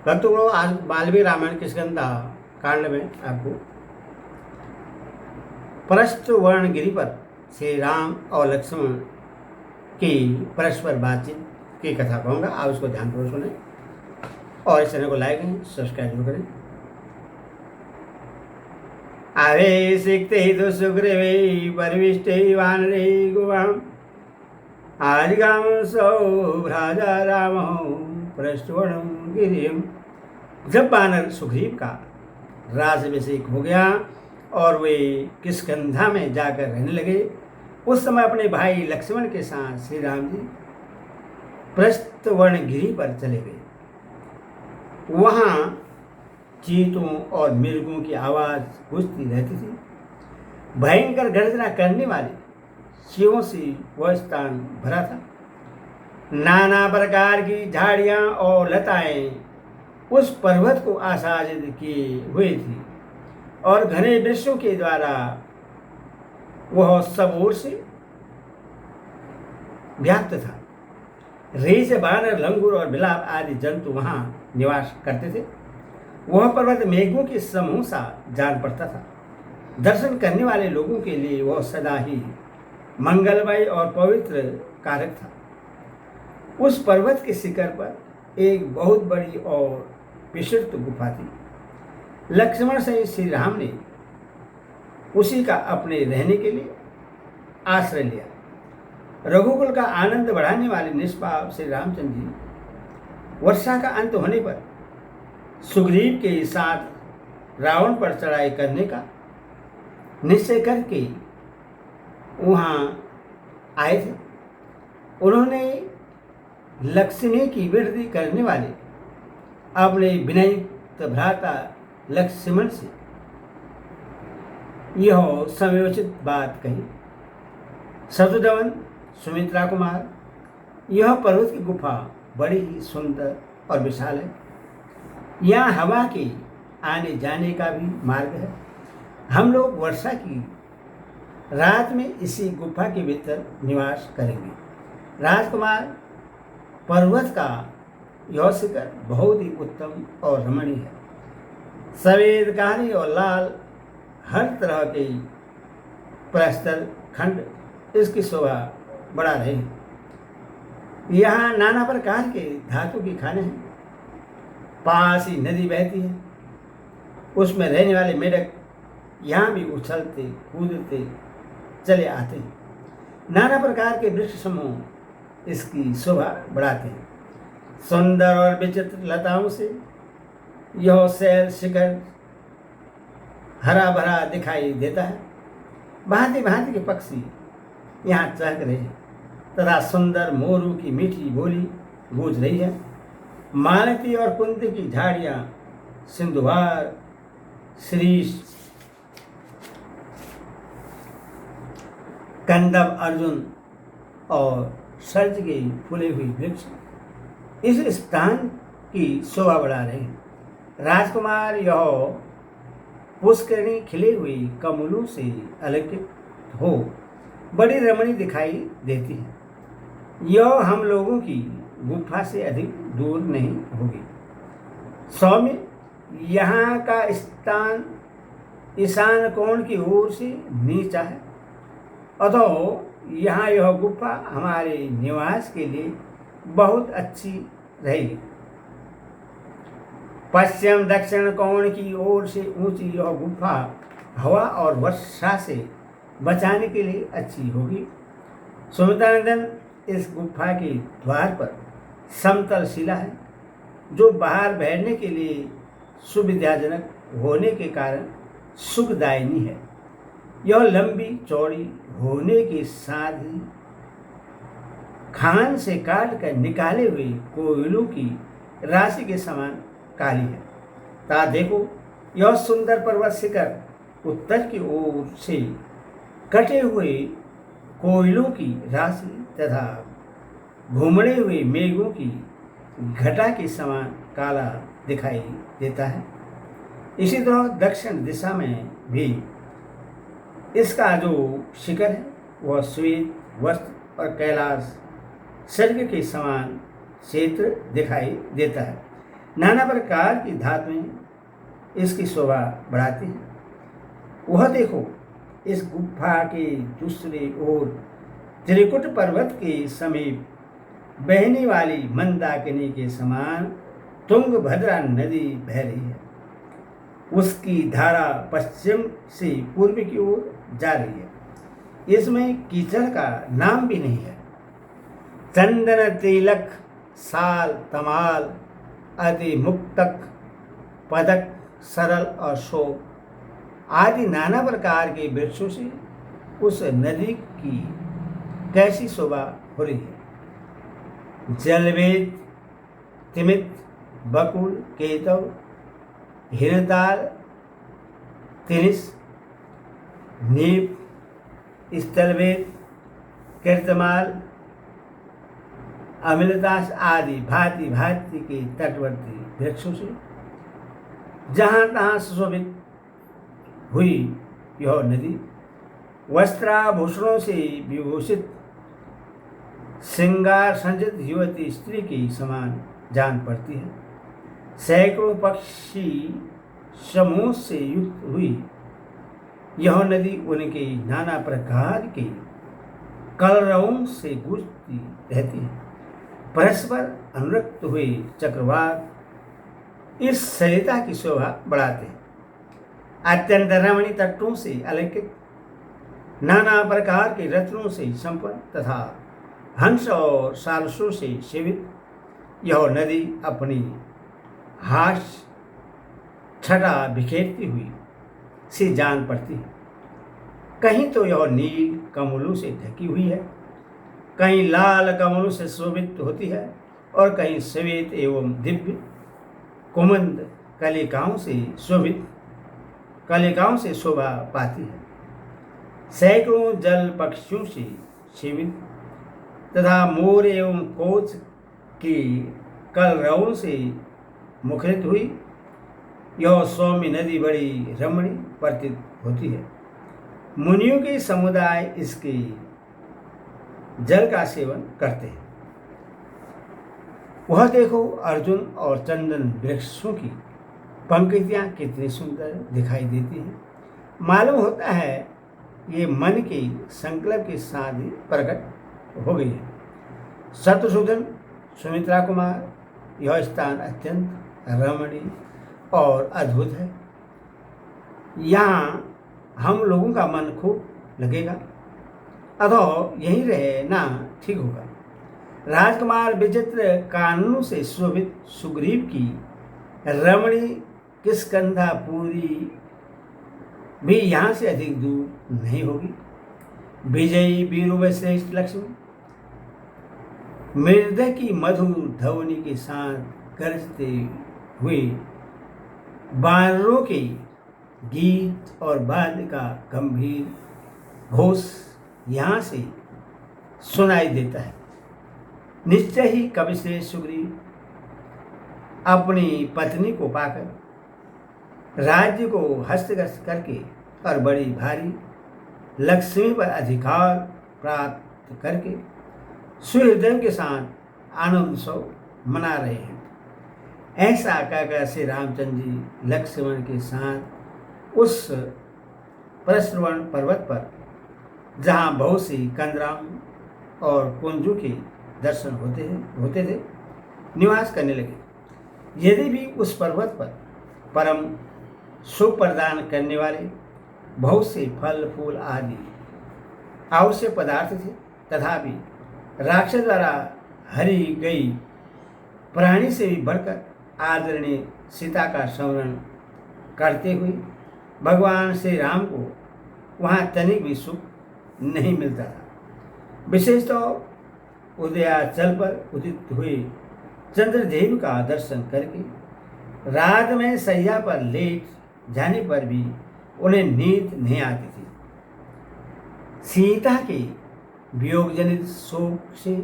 भक्तों, आज वाल्मीकि रामायण किष्किंधा कांड में आपको प्रस्थवर्ण गिरी पर श्री राम और लक्ष्मण की परस्पर बातचीत की कथा कहूँगा। आप उसको ध्यानपूर्वक सुने और इस चैनल को लाइक करें, सब्सक्राइब जरूर करें। आवे सिक्ते तो सुग्रीवे परिविष्टे वानरे गुवाम आदिगाम सौभ्राजा राम प्रस्थवर्ण गिरिम। जब वानर सुग्रीव का राजाभिषेक हो गया और वे किष्किंधा में जाकर रहने लगे, उस समय अपने भाई लक्ष्मण के साथ श्री राम जी प्रस्थवर्ण गिरी पर चले गए। वहाँ चीतों और मृगों की आवाज़ गूंजती रहती थी। भयंकर गर्जना करने वाले शिवों से वह स्थान भरा था। नाना प्रकार की झाड़ियाँ और लताएं उस पर्वत को आच्छादित किए हुए थी और घने वृक्षों के द्वारा वह सब ओर से व्याप्त था। रीछ, बानर, लंगूर और बिलाव आदि जंतु वहाँ निवास करते थे। वह पर्वत मेघों के समूह सा जान पड़ता था। दर्शन करने वाले लोगों के लिए वह सदा ही मंगलमय और पवित्र कारक था। उस पर्वत के शिखर पर एक बहुत बड़ी और विस्तृत गुफा थी। लक्ष्मण से श्री राम ने उसी का अपने रहने के लिए आश्रय लिया। रघुकुल का आनंद बढ़ाने वाले निष्पाप श्री रामचंद्र जी वर्षा का अंत होने पर सुग्रीव के साथ रावण पर चढ़ाई करने का निश्चय करके वहाँ आए थे। उन्होंने लक्ष्मी की वृद्धि करने वाले अपने विनयित भ्राता लक्ष्मण से यह समयोचित बात कही। शत्रुघ्न, सुमित्रा कुमार, यह पर्वत की गुफा बड़ी ही सुंदर और विशाल है। यहाँ हवा के आने जाने का भी मार्ग है। हम लोग वर्षा की रात में इसी गुफा के भीतर निवास करेंगे। राजकुमार, पर्वत का यह शिखर बहुत ही उत्तम और रमणीय है। सफेद, काली और लाल हर तरह के प्रस्तर खंड इसकी शोभा बढ़ा रहे हैं। यहाँ नाना प्रकार के धातु के खाने हैं। पास ही नदी बहती है, उसमें रहने वाले मेढक यहाँ भी उछलते कूदते चले आते हैं। नाना प्रकार के वृक्ष समूह इसकी शोभा बढ़ाते हैं। सुंदर और विचित्र लताओं से यह शैल शिखर हरा भरा दिखाई देता है। भांति भांति के पक्षी यहाँ चहक रहे हैं तथा सुंदर मोरू की मीठी बोली गूंज रही है। मालती और कुंती की झाड़ियाँ, सिंधुवार, श्रीष, कंदव, अर्जुन और सर्ज के फूले हुई वृक्ष इस स्थान की शोभा बढ़ा रहे हैं। राजकुमार, यह पुष्करणी खिले हुए कमलों से अलंकृत हो बड़ी रमणीय दिखाई देती है। यह हम लोगों की गुफा से अधिक दूर नहीं होगी। सौम्य, यहाँ का स्थान ईशान कोण की ओर से नीचा है, अतः यहाँ यह गुफा हमारे निवास के लिए बहुत अच्छी रहेगी। पश्चिम दक्षिण कोण की ओर से ऊंची यह गुफा हवा और वर्षा से बचाने के लिए अच्छी होगी। सुमित्रानंदन, इस गुफा के द्वार पर समतल शिला है जो बाहर बैठने के लिए सुविधाजनक होने के कारण सुखदायिनी है। यह लंबी चौड़ी होने के साथ ही खान से काट कर निकाले हुए कोयलों की राशि के समान काली है। ता देखो, यह सुंदर पर्वत शिखर उत्तर की ओर से कटे हुए कोयलों की राशि तथा घूमने हुए मेघों की घटा के समान काला दिखाई देता है। इसी तरह दक्षिण दिशा में भी इसका जो शिखर है वह श्वेत वस्त्र और कैलाश स्वर्ग के समान क्षेत्र दिखाई देता है। नाना प्रकार की धातुएं इसकी शोभा बढ़ाती हैं। वह देखो, इस गुफा के दूसरी ओर त्रिकुट पर्वत के समीप बहने वाली मंदाकिनी के समान तुंगभद्रा नदी बह रही है। उसकी धारा पश्चिम से पूर्व की ओर जा रही है। इसमें कीचड़ का नाम भी नहीं है। चंदन, तिलक, साल, तमाल आदि, मुक्तक, पदक, सरल और शोक आदि नाना प्रकार के वृक्षों से उस नदी की कैसी शोभा हो रही है। जलवेद, तिमित, बकुल, केतव, हिरताल, तिनिस, नीप, स्थलवेद, कीर्तमाल, अमिलदास आदि भांति भांति के तटवर्ती वृक्षों से जहाँ तहाँ सुशोभित हुई यह नदी वस्त्राभूषणों से विभूषित श्रृंगार संजित युवती स्त्री की समान जान पड़ती है। सैकड़ों पक्षी समूह से युक्त हुई यह नदी उनके नाना प्रकार के कलरवों से गूंजती रहती है। परस्पर अनुरक्त हुए चक्रवात इस सरिता की शोभा बढ़ाते हैं। अत्यंत रमणीय तटों से अलंकृत, नाना प्रकार के रत्नों से संपन्न तथा हंस और सारसों से सेवित यह नदी अपनी हास्य छटा बिखेरती हुई से जान पड़ती है। कहीं तो यह नील कमलों से ढकी हुई है, कहीं लाल कमलों से शोभित होती है और कहीं श्वेत एवं दिव्य कुमुद कलिकाओं से शोभा पाती है। सैकड़ों जल पक्षियों से सेवित तथा मोर एवं कोच की कलरवों से मुखरित हुई यह सौम्य नदी बड़ी रमणीय प्रतीत होती है। मुनियों के समुदाय इसके जल का सेवन करते हैं। वह देखो, अर्जुन और चंदन वृक्षों की पंक्तियां कितनी सुंदर दिखाई देती हैं। मालूम होता है ये मन के संकल्प के साथ ही प्रकट हो गई है। शत्रुसूदन, सुमित्रा कुमार, यह स्थान अत्यंत रमणीय और अद्भुत है। यहाँ हम लोगों का मन खूब लगेगा, अतः यहीं रहना ठीक होगा। राजकुमार विचित्र कानूनों से शोभित सुग्रीव की रमणीय किष्किंधापुरी भी यहाँ से अधिक दूर नहीं होगी। विजयी वीरों श्रेष्ठ लक्ष्मी मृद की मधुर ध्वनि के साथ गरजते हुए बानरों के गीत और वाद्य का गंभीर घोष यहाँ से सुनाई देता है। निश्चय ही कविश्रेष्ठ सुग्रीव अपनी पत्नी को पाकर राज्य को हस्तगत करके और बड़ी भारी लक्ष्मी पर अधिकार प्राप्त करके सुहृदय के साथ आनंद उत्सव मना रहे हैं। ऐसा कहकर श्री रामचंद्र जी लक्ष्मण के साथ उस प्रश्रवण पर्वत पर, जहाँ बहुत सी कंदराओं और कुंजों के दर्शन होते थे, निवास करने लगे। यदि भी उस पर्वत पर परम सुख प्रदान करने वाले बहुत से फल फूल आदि आवश्यक पदार्थ थे, तथापि राक्षस द्वारा हरी गई प्राणी से भी बढ़कर आदरणीय सीता का स्मरण करते हुए भगवान श्री राम को वहाँ तनिक भी सुख नहीं मिलता था। विशेषतः उदयाचल पर उदित हुए चंद्रदेव का दर्शन करके रात में सैया पर लेट जाने पर भी उन्हें नींद नहीं आती थी। सीता के वियोग जनित शोक से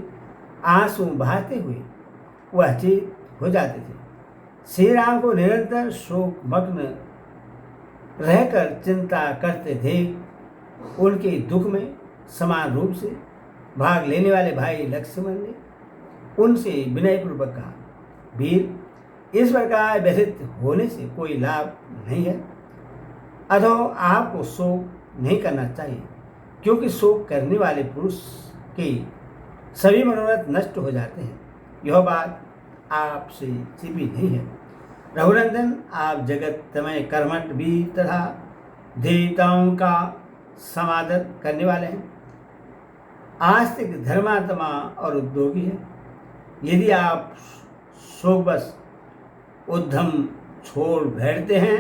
आंसू बहाते हुए वह चेत हो जाते थे। श्री राम को निरंतर शोक मग्न रहकर चिंता करते देख उनके दुख में समान रूप से भाग लेने वाले भाई लक्ष्मण ने उनसे विनयपूर्वक कहा, वीर, इस प्रकार व्यथित होने से कोई लाभ नहीं है, अतः आपको शोक नहीं करना चाहिए, क्योंकि शोक करने वाले पुरुष के सभी मनोरथ नष्ट हो जाते हैं। यह बात आपसे छिपी नहीं है। रघुनंदन, आप जगतमय कर्मठ वीर तथा देवताओं का समादर करने वाले हैं, आस्तिक, धर्मात्मा और उद्योगी हैं। यदि आप शोकवश उद्यम छोड़ बैठते हैं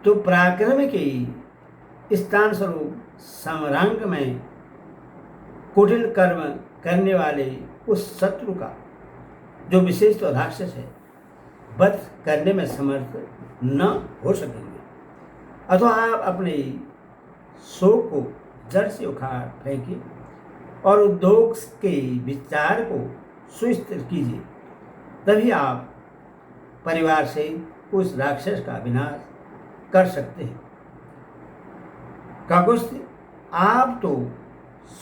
तो पराक्रम के स्थान स्वरूप समरांग में कुटिल कर्म करने वाले उस शत्रु का, जो विशेष तो राक्षस है, वध करने में समर्थ न हो सकेंगे। अथवा आप अपने शोक को जड़ से उखाड़ फेंकिए और उद्योग के विचार को सुस्थिर कीजिए, तभी आप परिवार से उस राक्षस का विनाश कर सकते हैं। काकुस्थ, आप तो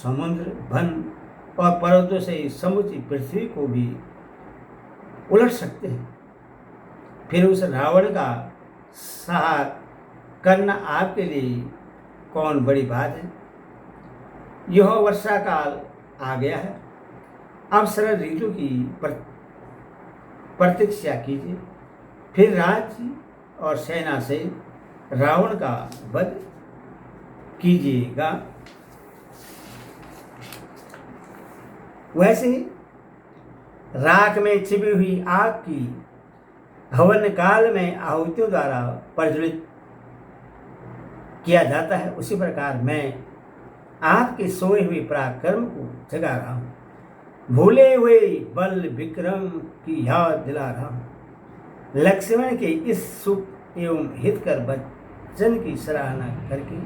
समुद्र, वन और पर्वतों से समुची पृथ्वी को भी उलट सकते हैं। फिर उस रावण का संहार करना आपके लिए कौन बड़ी बात है। यह वर्षा काल आ गया है, अब शरद ऋतु की प्रतीक्षा कीजिए, फिर राज्य और सेना से रावण का वध कीजिएगा। वैसे ही राख में छिपी हुई आग की हवन काल में आहुतियों द्वारा प्रज्वलित किया जाता है, उसी प्रकार मैं आपके सोए हुए पराक्रम को जगा रहा हूँ, भूले हुए बल विक्रम की याद दिला रहा हूँ। लक्ष्मण के इस सुख एवं हितकर वचन की सराहना करके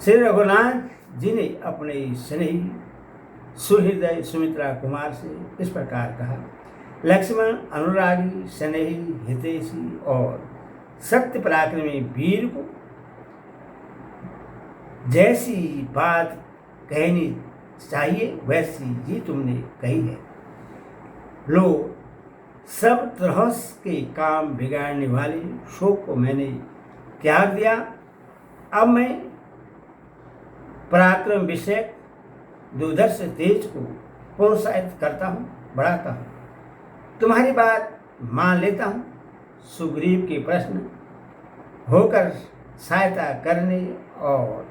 श्री रघुनाथ जी ने अपने स्नेही सुहृदय सुमित्रा कुमार से इस प्रकार कहा। लक्ष्मण अनुरागी, स्नेही, हितैषी और सत्य पराक्रमी वीर को जैसी बात कहनी चाहिए वैसी ही तुमने कही है। लो, सब तरह के काम बिगाड़ने वाले शोक को मैंने त्याग दिया। अब मैं पराक्रम विषयक दुर्धर्ष तेज को प्रोत्साहित करता हूँ, बढ़ाता हूँ। तुम्हारी बात मान लेता हूँ। सुग्रीव के प्रश्न होकर सहायता करने और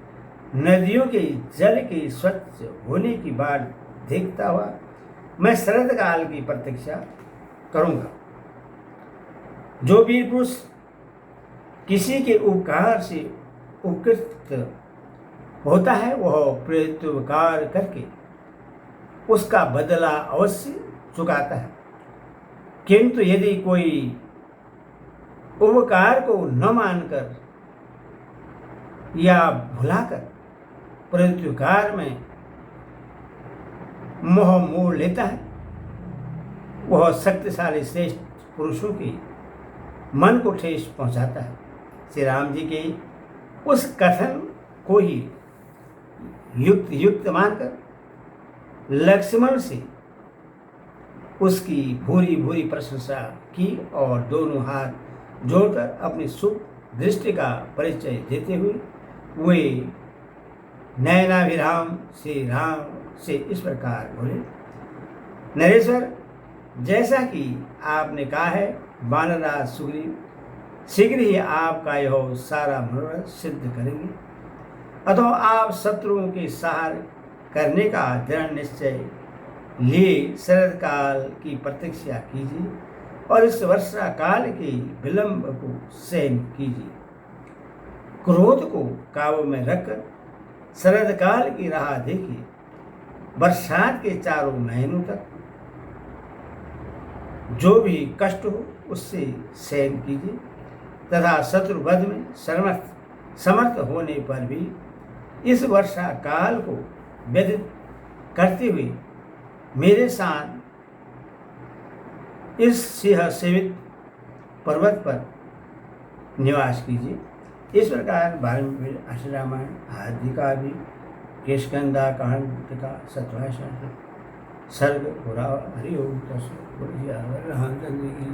नदियों के जल के स्वच्छ होने की बात देखता हुआ मैं शरद काल की प्रतीक्षा करूँगा। जो वीर पुरुष किसी के उपकार से उपकृत होता है वह प्रत्युपकार करके उसका बदला अवश्य चुकाता है, किंतु यदि कोई उपकार को न मानकर या भुलाकर प्रत्युपकार में मोह मोड़ लेता है, वह शक्तिशाली श्रेष्ठ पुरुषों के मन को ठेस पहुंचाता है। श्री राम जी के उस कथन को ही युक्त मानकर लक्ष्मण से उसकी भूरी भूरी प्रशंसा की और दोनों हाथ जोड़कर अपनी शुभ दृष्टि का परिचय देते हुए वे नयनाभिराम श्री राम से इस प्रकार बोले। नरेश्वर, जैसा कि आपने कहा है, वानरराज सुग्रीव शीघ्र ही आपका यह सारा मनोरथ सिद्ध करेंगे। अतः आप शत्रुओं के सहार करने का दृढ़ निश्चय लिए शरद काल की प्रतीक्षा कीजिए और इस वर्षा काल के विलंब को सहन कीजिए। क्रोध को काबू में रखकर शरद काल की राह देखिए। बरसात के चारों महीनों तक जो भी कष्ट हो उससे सहन कीजिए तथा शत्रुवध में समर्थ होने पर भी इस वर्षा काल को व्यतीत करते हुए मेरे साथ इस सिंह सेवित पर्वत पर निवास कीजिए। इस प्रकार वाल्मीकि आदि रामायण आदि का भी केशकंदा कांड का 27वां सर्ग पूरा। हरि ओम।